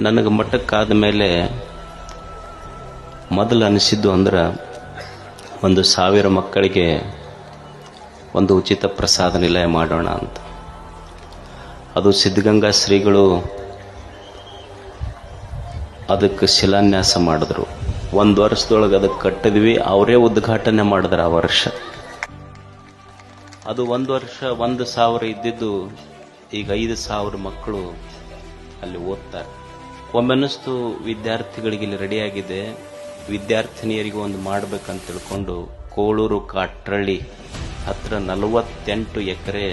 ನನಗೆ ಮಠಕ್ಕಾದ ಮೇಲೆ ಮೊದಲು ಅನಿಸಿದ್ದು ಅಂದ್ರೆ 1,000 ಮಕ್ಕಳಿಗೆ ಒಂದು ಉಚಿತ ಪ್ರಸಾದ ನಿಲಯ ಮಾಡೋಣ ಅಂತ. ಅದು ಸಿದ್ಧಗಂಗಾ ಶ್ರೀಗಳು ಅದಕ್ಕೆ ಶಿಲಾನ್ಯಾಸ ಮಾಡಿದ್ರು. 1 ವರ್ಷದೊಳಗೆ ಅದಕ್ಕೆ ಕಟ್ಟಿದ್ವಿ, ಅವರೇ ಉದ್ಘಾಟನೆ ಮಾಡಿದ್ರು ಆ ವರ್ಷ. ಅದು 1 ವರ್ಷ 1,000 ಇದ್ದಿದ್ದು ಈಗ 5,000 ಮಕ್ಕಳು ಅಲ್ಲಿ ಓದ್ತಾರೆ. ಒಮ್ಮೆನಿಸ್ತು ವಿದ್ಯಾರ್ಥಿಗಳಿಗೆ ಇಲ್ಲಿ ರೆಡಿಯಾಗಿದೆ, ವಿದ್ಯಾರ್ಥಿನಿಯರಿಗೂ ಒಂದು ಮಾಡ್ಬೇಕಂತ ತಿಳ್ಕೊಂಡು ಕೋಳೂರು ಕಾಟ್ರಳ್ಳಿ ಹತ್ರ 48 ಎಕರೆ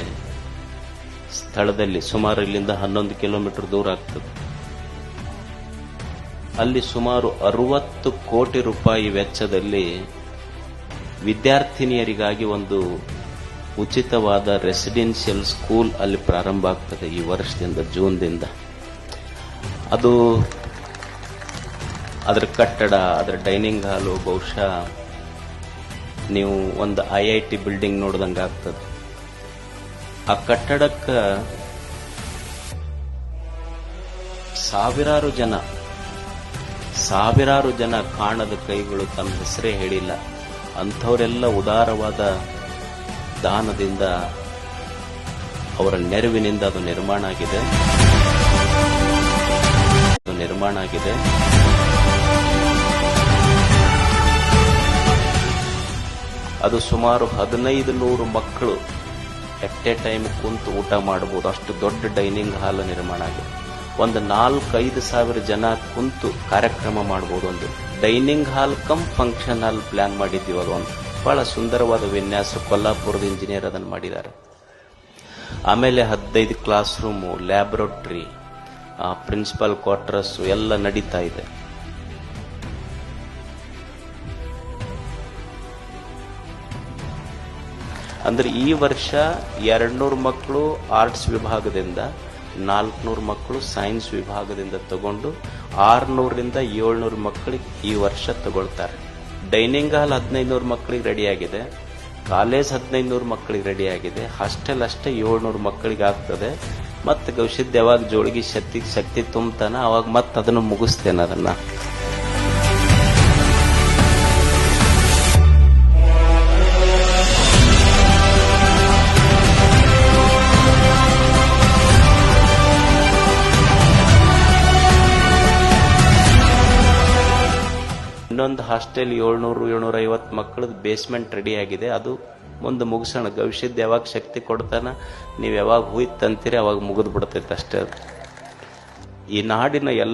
ಸ್ಥಳದಲ್ಲಿ, ಸುಮಾರು ಇಲ್ಲಿಂದ 11 ಕಿಲೋಮೀಟರ್ ದೂರ ಆಗ್ತದೆ, ಅಲ್ಲಿ ಸುಮಾರು 60 ಕೋಟಿ ರೂಪಾಯಿ ವೆಚ್ಚದಲ್ಲಿ ವಿದ್ಯಾರ್ಥಿನಿಯರಿಗಾಗಿ ಒಂದು ಉಚಿತವಾದ ರೆಸಿಡೆನ್ಷಿಯಲ್ ಸ್ಕೂಲ್ ಅಲ್ಲಿ ಪ್ರಾರಂಭ ಆಗ್ತದೆ ಈ ವರ್ಷದಿಂದ, ಜೂನ್ದಿಂದ. ಅದು ಅದರ ಕಟ್ಟಡ, ಅದರ ಡೈನಿಂಗ್ ಹಾಲು ಬಹುಶಃ ನೀವು ಒಂದು IIT ಬಿಲ್ಡಿಂಗ್ ನೋಡ್ದಂಗೆ ಆಗ್ತದೆ. ಆ ಕಟ್ಟಡಕ್ಕೆ ಸಾವಿರಾರು ಜನ ಕಾಣದ ಕೈಗಳು ತಮ್ಮ ಹೆಸರೇ ಹೇಳಿಲ್ಲ, ಅಂಥವರೆಲ್ಲ ಉದಾರವಾದ ದಾನದಿಂದ, ಅವರ ನೆರವಿನಿಂದ ಅದು ನಿರ್ಮಾಣ ಆಗಿದೆ. ಅದು ಸುಮಾರು 1,500 ಮಕ್ಕಳು ಎಟ್ ಎ ಟೈಮ್ ಕುಂತು ಊಟ ಮಾಡಬಹುದು, ಅಷ್ಟು ದೊಡ್ಡ ಡೈನಿಂಗ್ ಹಾಲ್ ನಿರ್ಮಾಣ ಆಗಿದೆ. ಒಂದು 4-5 ಸಾವಿರ ಜನ ಕುಂತು ಕಾರ್ಯಕ್ರಮ ಮಾಡಬಹುದು. ಒಂದು dining hall come function hall plan ಮಾಡಿದ್ದೀವಿ. ಅದೊಂದು ಬಹಳ ಸುಂದರವಾದ ವಿನ್ಯಾಸ, ಕೊಲ್ಲಾಪುರದ ಇಂಜಿನಿಯರ್ ಅದನ್ನು ಮಾಡಿದ್ದಾರೆ. ಆಮೇಲೆ 15 class room, laboratory, principal quarters ಎಲ್ಲ ನಡೀತಾ ಇದೆ. ಅಂದ್ರೆ ಈ ವರ್ಷ 200 ಮಕ್ಕಳು ಆರ್ಟ್ಸ್ ವಿಭಾಗದಿಂದ, 400 ಮಕ್ಕಳು ಸೈನ್ಸ್ ವಿಭಾಗದಿಂದ ತಗೊಂಡು 600ರಿಂದ 700 ಮಕ್ಕಳಿಗೆ ಈ ವರ್ಷ ತಗೊಳ್ತಾರೆ. ಡೈನಿಂಗ್ ಹಾಲ್ 1,500 ಮಕ್ಕಳಿಗೆ ರೆಡಿಯಾಗಿದೆ, ಕಾಲೇಜ್ 1,500 ಮಕ್ಕಳಿಗೆ ರೆಡಿಯಾಗಿದೆ, ಹಾಸ್ಟೆಲ್ ಅಷ್ಟೇ 700 ಮಕ್ಕಳಿಗೆ ಆಗ್ತದೆ. ಮತ್ತೆ ಗೌಶಿದ್ ಯಾವಾಗ ಜೋಳಿಗೆ ಶಕ್ತಿ ತುಂಬತಾನ ಅವಾಗ ಮತ್ತೆ ಅದನ್ನು ಮುಗಿಸ್ತೇನೆ. ಅದನ್ನ ಇನ್ನೊಂದು ಹಾಸ್ಟೆಲ್ 700-750 ಮಕ್ಕಳದ್ದು ಬೇಸ್ಮೆಂಟ್ ರೆಡಿ ಆಗಿದೆ. ಅದು ಮುಂದೆ ಮುಗಿಸೋಣ. ಗವಿಷ್ಯದ ಯಾವಾಗ ಶಕ್ತಿ ಕೊಡ್ತಾನ, ನೀವು ಯಾವಾಗ ಹೋಯ್ತಂತೀರಿ ಅವಾಗ ಮುಗಿದು ಬಿಡ್ತೈತೆ ಅಷ್ಟೇ. ಈ ನಾಡಿನ ಎಲ್ಲ